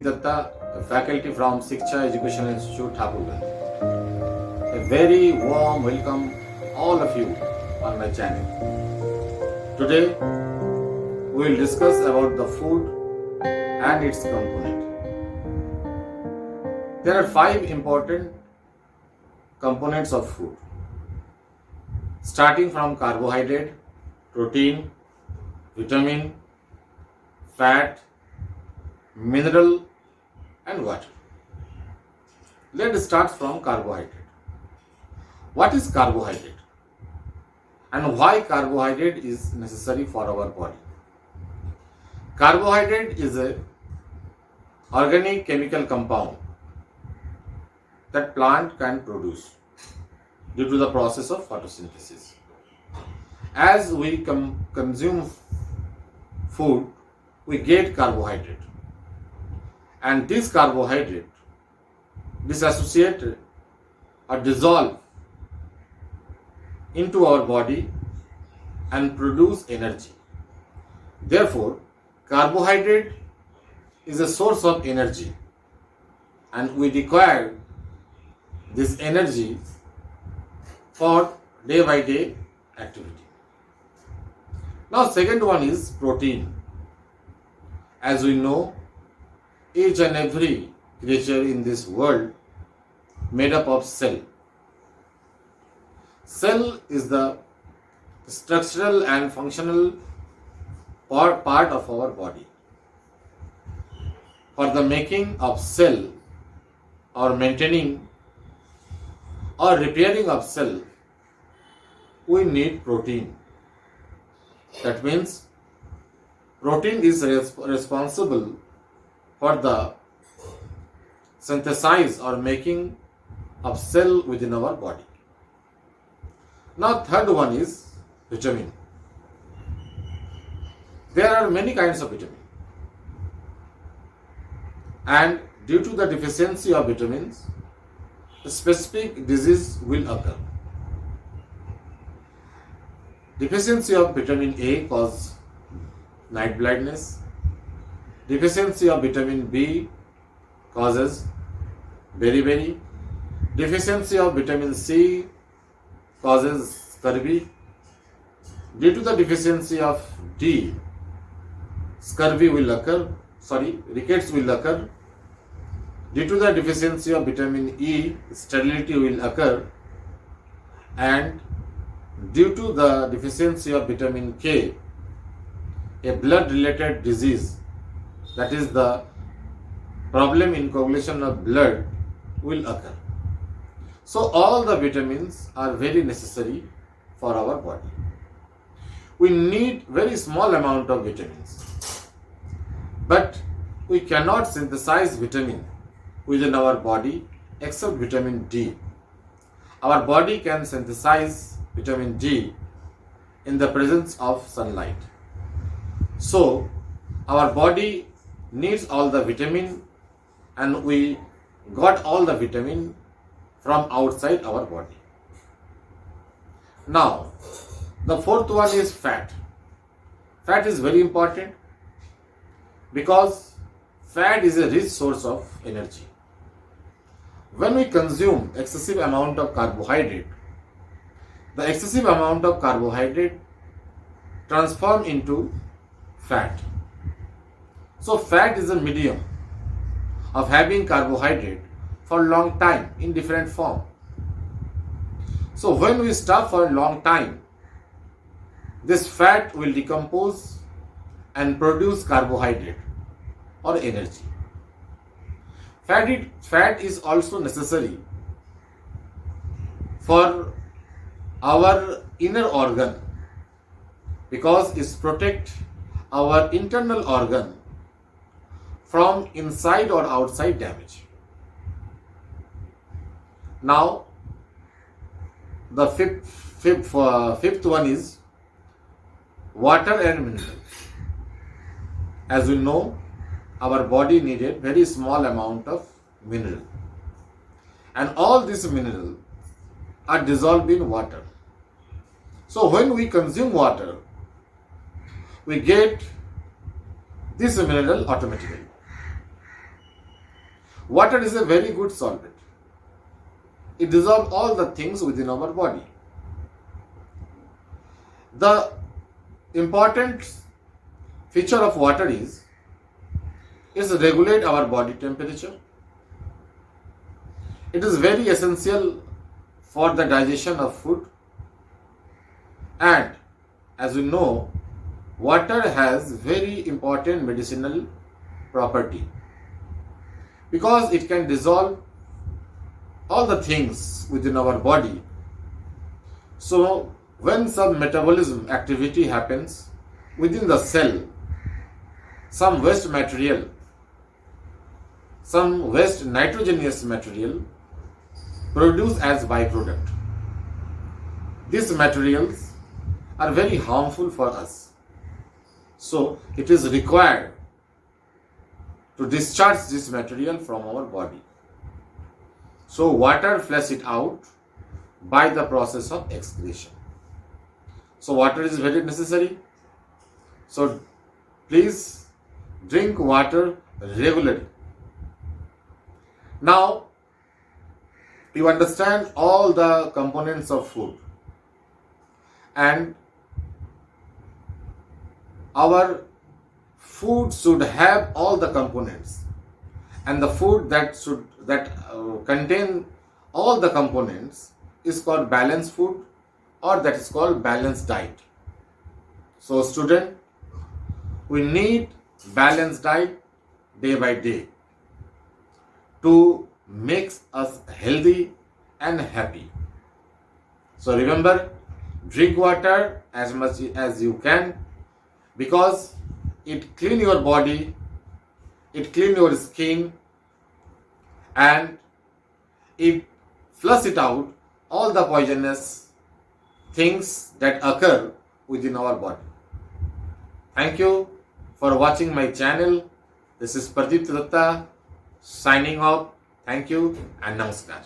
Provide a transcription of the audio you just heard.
Datta, a faculty from Shiksha Education Institute, Thakurganj. A very warm welcome all of you on my channel. Today we will discuss about the food and its component. There are 5 important components of food, starting from carbohydrate, protein, vitamin, fat, mineral and water. Let's start from carbohydrate. What is carbohydrate and why carbohydrate is necessary for our body? Carbohydrate is a organic chemical compound that plant can produce due to the process of photosynthesis. As we consume food, we get carbohydrate, and this carbohydrate dissociate or dissolve into our body and produce energy. Therefore, carbohydrate is a source of energy, and we require this energy for day by day activity. Now, second one is protein. As we know, each and every creature in this world made up of cell. Cell is the structural and functional part of our body. For the making of cell or maintaining or repairing of cell, we need protein. That means protein is responsible for the synthesis or making of cell within our body. Now, third one is vitamin. There are many kinds of vitamin, and due to the deficiency of vitamins, a specific disease will occur. Deficiency of vitamin A causes night blindness. Deficiency of vitamin B causes beriberi. Deficiency of vitamin C causes scurvy. Due to the deficiency of D, scurvy will occur. Rickets will occur. Due to the deficiency of vitamin E, sterility will occur. And due to the deficiency of vitamin K, a blood-related disease, that is the problem in coagulation of blood, will occur. So all the vitamins are very necessary for our body. We need very small amount of vitamins, but we cannot synthesize vitamin within our body except vitamin D. Our body can synthesize vitamin D in the presence of sunlight. So our body needs all the vitamin, and we got all the vitamin from outside our body. Now, the fourth one is fat. Fat is very important because fat is a rich source of energy. When we consume excessive amount of carbohydrate, the excessive amount of carbohydrate transform into fat. So fat is a medium of having carbohydrate for a long time in different form. So when we stop for a long time, this fat will decompose and produce carbohydrate or energy. Fat is also necessary for our inner organ because it protects our internal organ from inside or outside damage. Now, the fifth one is water and mineral. As we know, our body needed very small amount of mineral, and all these minerals are dissolved in water. So when we consume water, we get this mineral automatically. Water is a very good solvent. It dissolves all the things within our body. The important feature of water is regulate our body temperature. It is very essential for the digestion of food, and as we know, water has very important medicinal property because it can dissolve all the things within our body. So when some metabolism activity happens within the cell, some waste material, some waste nitrogenous material produced as byproduct. These materials are very harmful for us. So it is required to discharge this material from our body. So water flush it out by the process of excretion. So water is very necessary. So please drink water regularly. Now you understand all the components of food, and our food should have all the components, and the food that contain all the components is called balanced food, or that is called balanced diet. So student, we need balanced diet day by day to make us healthy and happy. So remember, drink water as much as you can, because it clean your body, it clean your skin, and it flush it out all the poisonous things that occur within our body. Thank you for watching my channel. This is Pradeep Datta signing off. Thank you and namaskar.